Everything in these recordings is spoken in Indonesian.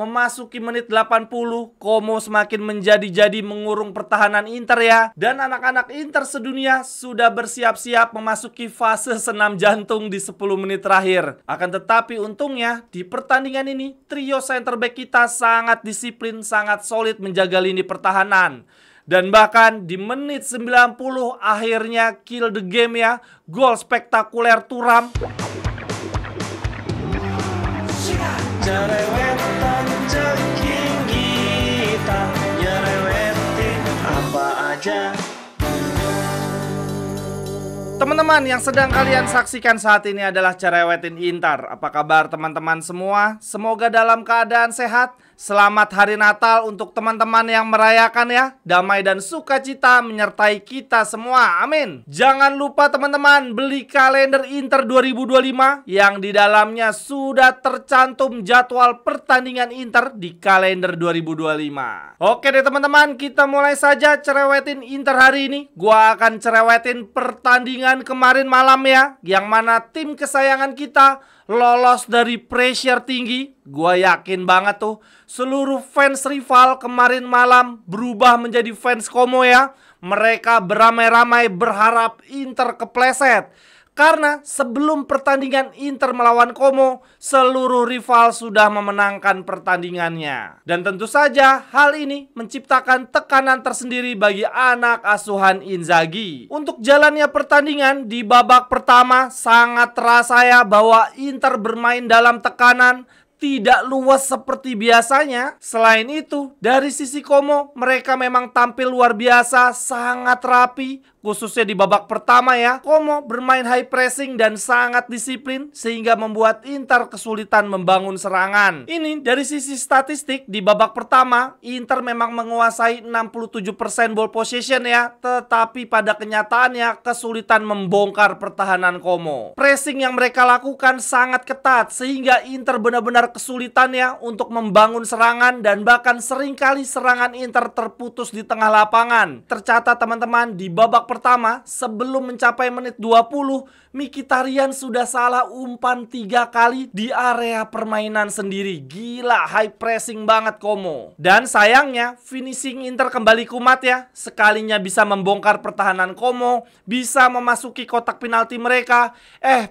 memasuki menit 80, Como semakin menjadi-jadi mengurung pertahanan Inter ya. Dan anak-anak Inter sedunia sudah bersiap-siap memasuki fase senam jantung di 10 menit terakhir. Akan tetapi untungnya di pertandingan ini trio center back kita sangat disiplin, sangat solid menjaga lini pertahanan. Dan bahkan di menit 90 akhirnya kill the game ya. Gol spektakuler Thuram. Jerewetan ceking kita, nyerewetin apa aja. Teman-teman yang sedang kalian saksikan saat ini adalah Cerewetin Inter. Apa kabar teman-teman semua? Semoga dalam keadaan sehat. Selamat Hari Natal untuk teman-teman yang merayakan ya. Damai dan sukacita menyertai kita semua. Amin. Jangan lupa teman-teman beli kalender Inter 2025 yang di dalamnya sudah tercantum jadwal pertandingan Inter di kalender 2025. Oke deh teman-teman, kita mulai saja cerewetin Inter hari ini. Gua akan cerewetin pertandingan kemarin malam ya, yang mana tim kesayangan kita lolos dari pressure tinggi. Gua yakin banget tuh seluruh fans rival kemarin malam berubah menjadi fans Como ya. Mereka beramai-ramai berharap Inter kepleset. Karena sebelum pertandingan Inter melawan Como, seluruh rival sudah memenangkan pertandingannya. Dan tentu saja hal ini menciptakan tekanan tersendiri bagi anak asuhan Inzaghi. Untuk jalannya pertandingan di babak pertama sangat terasa ya bahwa Inter bermain dalam tekanan, tidak luas seperti biasanya. Selain itu, dari sisi Como, mereka memang tampil luar biasa, sangat rapi. Khususnya di babak pertama ya, Como bermain high pressing dan sangat disiplin sehingga membuat Inter kesulitan membangun serangan. Ini dari sisi statistik di babak pertama, Inter memang menguasai 67% ball possession ya, tetapi pada kenyataannya kesulitan membongkar pertahanan Como. Pressing yang mereka lakukan sangat ketat sehingga Inter benar-benar kesulitan ya untuk membangun serangan dan bahkan seringkali serangan Inter terputus di tengah lapangan. Tercatat teman-teman di babak pertama sebelum mencapai menit 20, Mkhitaryan sudah salah umpan 3 kali di area permainan sendiri. Gila, high pressing banget Como. Dan sayangnya finishing Inter kembali kumat ya. Sekalinya bisa membongkar pertahanan Como, bisa memasuki kotak penalti mereka.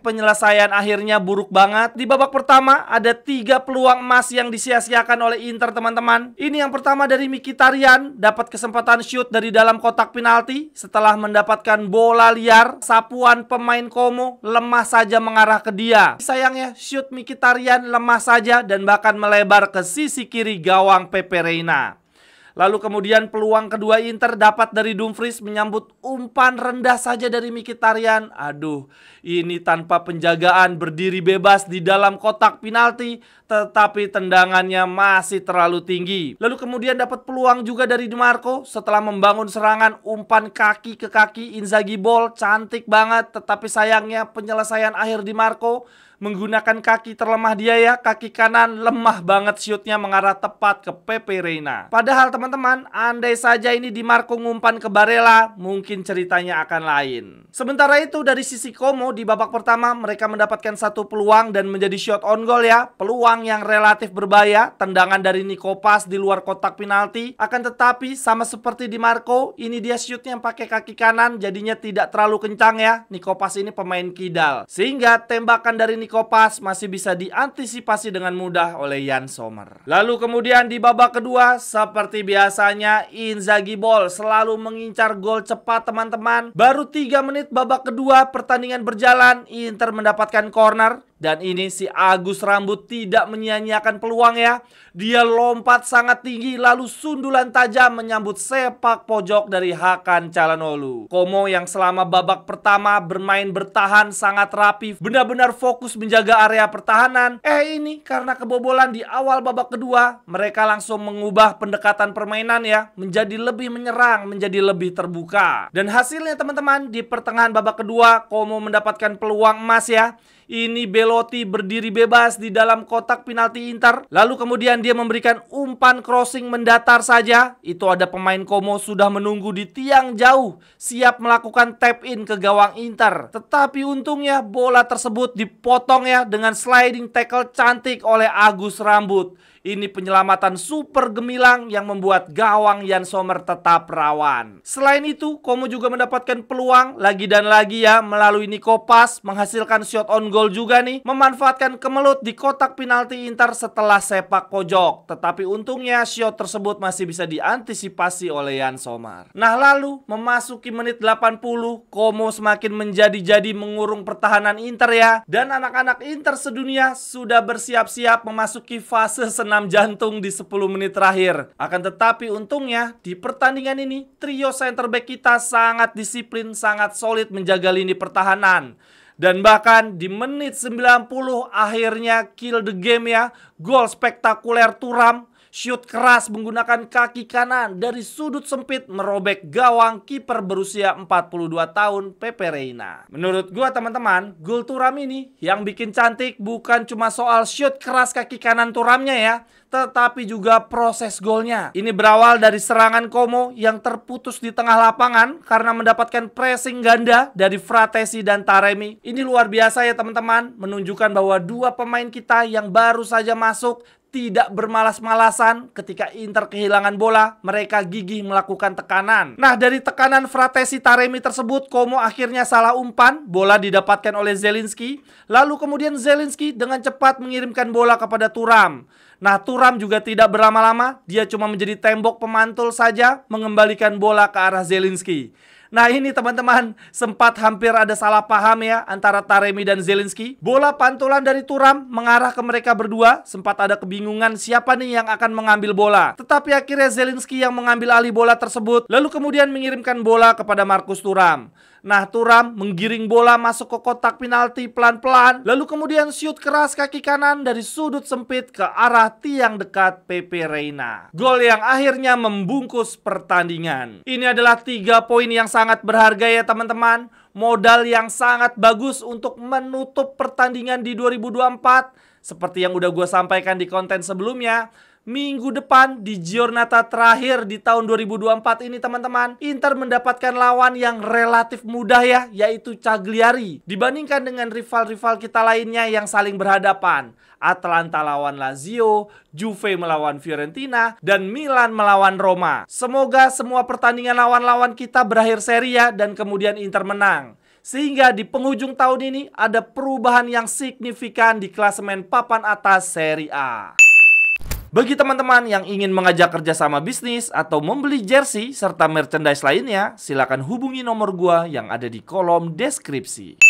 Penyelesaian akhirnya buruk banget. Di babak pertama ada 3 peluang emas yang disia-siakan oleh Inter teman-teman. Ini yang pertama dari Mkhitaryan, dapat kesempatan shoot dari dalam kotak penalti. Setelah mendapatkan bola liar, sapuan pemain Como lemah saja mengarah ke dia. Sayangnya shoot Mkhitaryan lemah saja dan bahkan melebar ke sisi kiri gawang Pepe Reina. Lalu kemudian peluang kedua Inter dapat dari Dumfries menyambut umpan rendah saja dari Mkhitaryan. Aduh, ini tanpa penjagaan berdiri bebas di dalam kotak penalti, tetapi tendangannya masih terlalu tinggi. Lalu kemudian dapat peluang juga dari Di Marco setelah membangun serangan, umpan kaki ke kaki Inzaghi ball, cantik banget, tetapi sayangnya penyelesaian akhir Di Marco menggunakan kaki terlemah dia ya, kaki kanan lemah banget shootnya mengarah tepat ke Pepe Reina. Padahal teman-teman, andai saja ini Di Marco ngumpan ke Barella, mungkin ceritanya akan lain. Sementara itu dari sisi Como di babak pertama mereka mendapatkan 1 peluang dan menjadi shot on goal ya. Peluang yang relatif berbahaya, tendangan dari Nico Paz di luar kotak penalti. Akan tetapi sama seperti Di Marco, ini dia shootnya pakai kaki kanan, jadinya tidak terlalu kencang ya. Nico Paz ini pemain kidal, sehingga tembakan dari Nico Paz masih bisa diantisipasi dengan mudah oleh Yann Sommer. Lalu kemudian di babak kedua, seperti biasanya Inzaghi ball selalu mengincar gol cepat teman-teman. Baru 3 menit babak kedua pertandingan berjalan, Inter mendapatkan corner. Dan ini si Agus Rambut tidak menyia-nyiakan peluang ya. Dia lompat sangat tinggi lalu sundulan tajam menyambut sepak pojok dari Hakan Calhanoglu. Como yang selama babak pertama bermain bertahan sangat rapi, benar-benar fokus menjaga area pertahanan. Ini karena kebobolan di awal babak kedua, mereka langsung mengubah pendekatan permainan ya, menjadi lebih menyerang, menjadi lebih terbuka. Dan hasilnya teman-teman, di pertengahan babak kedua Como mendapatkan peluang emas ya. Ini Belotti berdiri bebas di dalam kotak penalti Inter. Lalu kemudian dia memberikan umpan crossing mendatar saja. Itu ada pemain Como sudah menunggu di tiang jauh, siap melakukan tap in ke gawang Inter. Tetapi untungnya bola tersebut dipotong ya dengan sliding tackle cantik oleh Agus Rambut. Ini penyelamatan super gemilang yang membuat gawang Yann Sommer tetap rawan. Selain itu, Como juga mendapatkan peluang lagi dan lagi ya melalui Nico Paz menghasilkan shot on goal juga nih, memanfaatkan kemelut di kotak penalti Inter setelah sepak pojok. Tetapi untungnya shot tersebut masih bisa diantisipasi oleh Yann Sommer. Nah, lalu memasuki menit 80, Como semakin menjadi-jadi mengurung pertahanan Inter ya, dan anak-anak Inter sedunia sudah bersiap-siap memasuki fase senam jantung di 10 menit terakhir. Akan tetapi untungnya di pertandingan ini trio center back kita sangat disiplin, sangat solid menjaga lini pertahanan. Dan bahkan di menit 90 akhirnya kill the game ya. Gol spektakuler Thuram, shoot keras menggunakan kaki kanan dari sudut sempit merobek gawang kiper berusia 42 tahun Pepe Reina. Menurut gua teman-teman, gol Thuram ini yang bikin cantik bukan cuma soal shoot keras kaki kanan Thuramnya ya, tetapi juga proses golnya. Ini berawal dari serangan Como yang terputus di tengah lapangan karena mendapatkan pressing ganda dari Fratesi dan Taremi. Ini luar biasa ya teman-teman, menunjukkan bahwa dua pemain kita yang baru saja masuk tidak bermalas-malasan. Ketika Inter kehilangan bola, mereka gigih melakukan tekanan. Nah, dari tekanan Fratesi Taremi tersebut, Como akhirnya salah umpan, bola didapatkan oleh Zielinski. Lalu kemudian Zielinski dengan cepat mengirimkan bola kepada Thuram. Nah, Thuram juga tidak berlama-lama, dia cuma menjadi tembok pemantul saja, mengembalikan bola ke arah Zielinski. Nah, ini teman-teman, sempat hampir ada salah paham ya antara Taremi dan Zielinski. Bola pantulan dari Thuram mengarah ke mereka berdua. Sempat ada kebingungan siapa nih yang akan mengambil bola. Tetapi akhirnya Zielinski yang mengambil alih bola tersebut, lalu kemudian mengirimkan bola kepada Marcus Thuram. Nah, Thuram menggiring bola masuk ke kotak penalti pelan-pelan, lalu kemudian shoot keras kaki kanan dari sudut sempit ke arah tiang dekat Pepe Reina. Gol yang akhirnya membungkus pertandingan. Ini adalah 3 poin yang sangat berharga ya teman-teman. Modal yang sangat bagus untuk menutup pertandingan di 2024. Seperti yang udah gue sampaikan di konten sebelumnya, minggu depan di giornata terakhir di tahun 2024 ini teman-teman, Inter mendapatkan lawan yang relatif mudah ya, yaitu Cagliari. Dibandingkan dengan rival-rival kita lainnya yang saling berhadapan. Atalanta lawan Lazio, Juve melawan Fiorentina, dan Milan melawan Roma. Semoga semua pertandingan lawan-lawan kita berakhir seri ya, dan kemudian Inter menang. Sehingga di penghujung tahun ini ada perubahan yang signifikan di klasemen papan atas Serie A. Bagi teman-teman yang ingin mengajak kerjasama bisnis atau membeli jersey serta merchandise lainnya, silakan hubungi nomor gua yang ada di kolom deskripsi.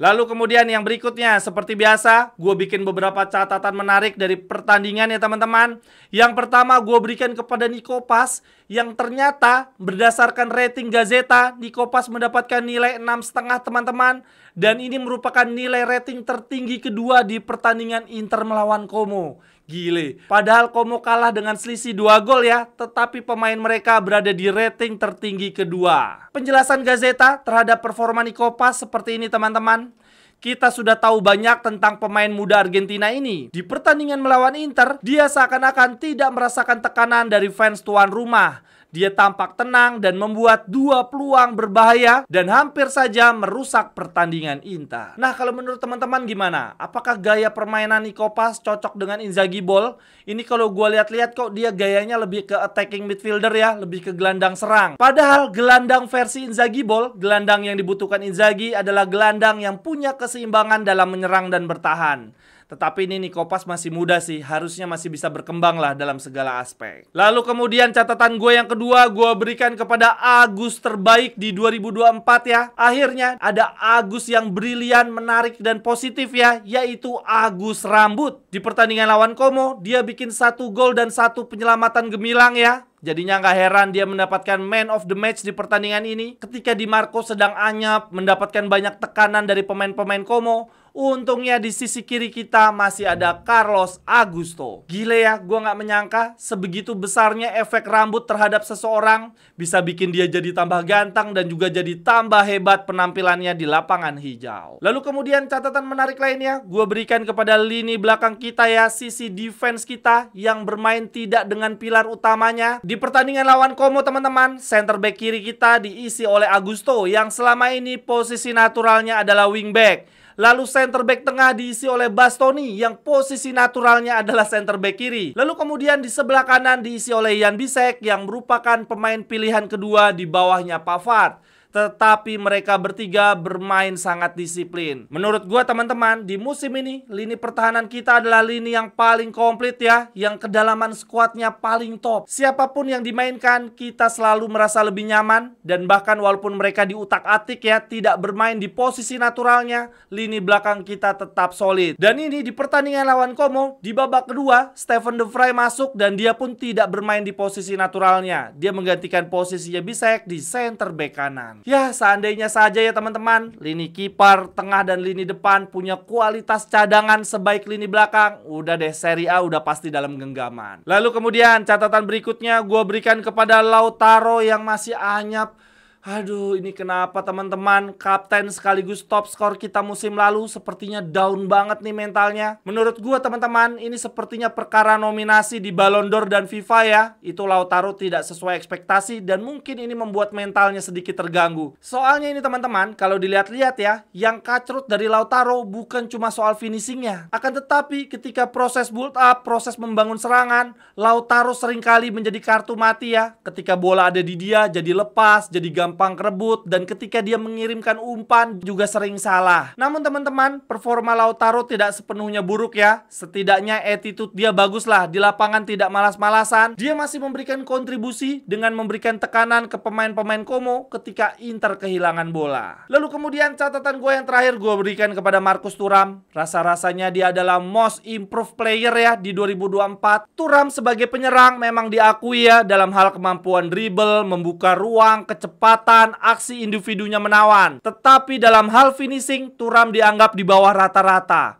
Lalu kemudian yang berikutnya, seperti biasa, gue bikin beberapa catatan menarik dari pertandingan ya teman-teman. Yang pertama gue berikan kepada Nico Paz, yang ternyata berdasarkan rating Gazeta, Nico Paz mendapatkan nilai 6,5 teman-teman. Dan ini merupakan nilai rating tertinggi kedua di pertandingan Inter melawan Como. Gile, padahal Como kalah dengan selisih 2 gol ya, tetapi pemain mereka berada di rating tertinggi kedua. Penjelasan Gazeta terhadap performa Nico Paz seperti ini teman-teman. Kita sudah tahu banyak tentang pemain muda Argentina ini. Di pertandingan melawan Inter, dia seakan-akan tidak merasakan tekanan dari fans tuan rumah. Dia tampak tenang dan membuat 2 peluang berbahaya dan hampir saja merusak pertandingan Inter. Nah, kalau menurut teman-teman gimana? Apakah gaya permainan Nico Paz cocok dengan Inzaghi Ball? Ini kalau gue lihat-lihat kok dia gayanya lebih ke attacking midfielder ya, lebih ke gelandang serang. Padahal gelandang versi Inzaghi Ball, gelandang yang dibutuhkan Inzaghi adalah gelandang yang punya keseimbangan dalam menyerang dan bertahan. Tetapi ini Nico Paz masih muda sih, harusnya masih bisa berkembang lah dalam segala aspek. Lalu kemudian catatan gue yang kedua, gue berikan kepada Agus terbaik di 2024 ya. Akhirnya ada Agus yang brilian, menarik dan positif ya, yaitu Agus Rambut. Di pertandingan lawan Como, dia bikin 1 gol dan 1 penyelamatan gemilang ya. Jadinya nggak heran dia mendapatkan man of the match di pertandingan ini. Ketika Di Marco sedang anyap, mendapatkan banyak tekanan dari pemain-pemain Como, untungnya di sisi kiri kita masih ada Carlos Augusto. Gile ya, gue nggak menyangka sebegitu besarnya efek rambut terhadap seseorang bisa bikin dia jadi tambah ganteng dan juga jadi tambah hebat penampilannya di lapangan hijau. Lalu kemudian catatan menarik lainnya, gue berikan kepada lini belakang kita ya, sisi defense kita yang bermain tidak dengan pilar utamanya. Di pertandingan lawan Como teman-teman, center back kiri kita diisi oleh Augusto yang selama ini posisi naturalnya adalah wingback. Lalu center back tengah diisi oleh Bastoni yang posisi naturalnya adalah center back kiri. Lalu kemudian di sebelah kanan diisi oleh Jan Bisek yang merupakan pemain pilihan kedua di bawahnya Pavard. Tetapi mereka bertiga bermain sangat disiplin. Menurut gua teman-teman, di musim ini lini pertahanan kita adalah lini yang paling komplit ya, yang kedalaman skuadnya paling top. Siapapun yang dimainkan, kita selalu merasa lebih nyaman. Dan bahkan walaupun mereka diutak-atik ya, tidak bermain di posisi naturalnya, lini belakang kita tetap solid. Dan ini di pertandingan lawan Como, di babak kedua, Steven De Vrij masuk dan dia pun tidak bermain di posisi naturalnya. Dia menggantikan posisinya Bisek di center back kanan. Ya, seandainya saja ya teman-teman, lini kiper, tengah, dan lini depan punya kualitas cadangan sebaik lini belakang, udah deh, Serie A udah pasti dalam genggaman. Lalu kemudian catatan berikutnya gue berikan kepada Lautaro yang masih anyap. Aduh, ini kenapa teman-teman? Kapten sekaligus top skor kita musim lalu sepertinya down banget nih mentalnya. Menurut gua teman-teman, ini sepertinya perkara nominasi di Ballon d'Or dan FIFA ya. Itu Lautaro tidak sesuai ekspektasi dan mungkin ini membuat mentalnya sedikit terganggu. Soalnya ini teman-teman, kalau dilihat-lihat ya, yang kacrut dari Lautaro bukan cuma soal finishingnya. Akan tetapi ketika proses build up, proses membangun serangan, Lautaro seringkali menjadi kartu mati ya. Ketika bola ada di dia, jadi lepas, jadi gampang kerebut, dan ketika dia mengirimkan umpan juga sering salah. Namun teman-teman, performa Lautaro tidak sepenuhnya buruk ya. Setidaknya attitude dia bagus lah. Di lapangan tidak malas-malasan. Dia masih memberikan kontribusi dengan memberikan tekanan ke pemain-pemain Como ketika Inter kehilangan bola. Lalu kemudian catatan gue yang terakhir gue berikan kepada Marcus Thuram. Rasa-rasanya dia adalah most improved player ya di 2024. Thuram sebagai penyerang memang diakui ya dalam hal kemampuan dribble, membuka ruang, kecepatan, aksi individunya menawan. Tetapi dalam hal finishing, Thuram dianggap di bawah rata-rata.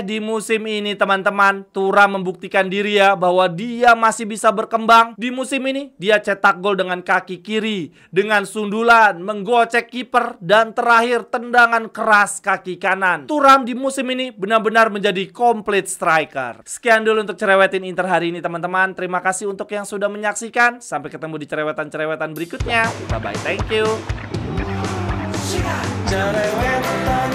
Di musim ini teman-teman, Thuram membuktikan diri ya bahwa dia masih bisa berkembang. Di musim ini dia cetak gol dengan kaki kiri, dengan sundulan, menggocek kiper, dan terakhir tendangan keras kaki kanan. Thuram di musim ini benar-benar menjadi complete striker. Sekian dulu untuk cerewetin Inter hari ini teman-teman. Terima kasih untuk yang sudah menyaksikan. Sampai ketemu di cerewetan-cerewetan berikutnya. Bye-bye, thank you. Cerewetan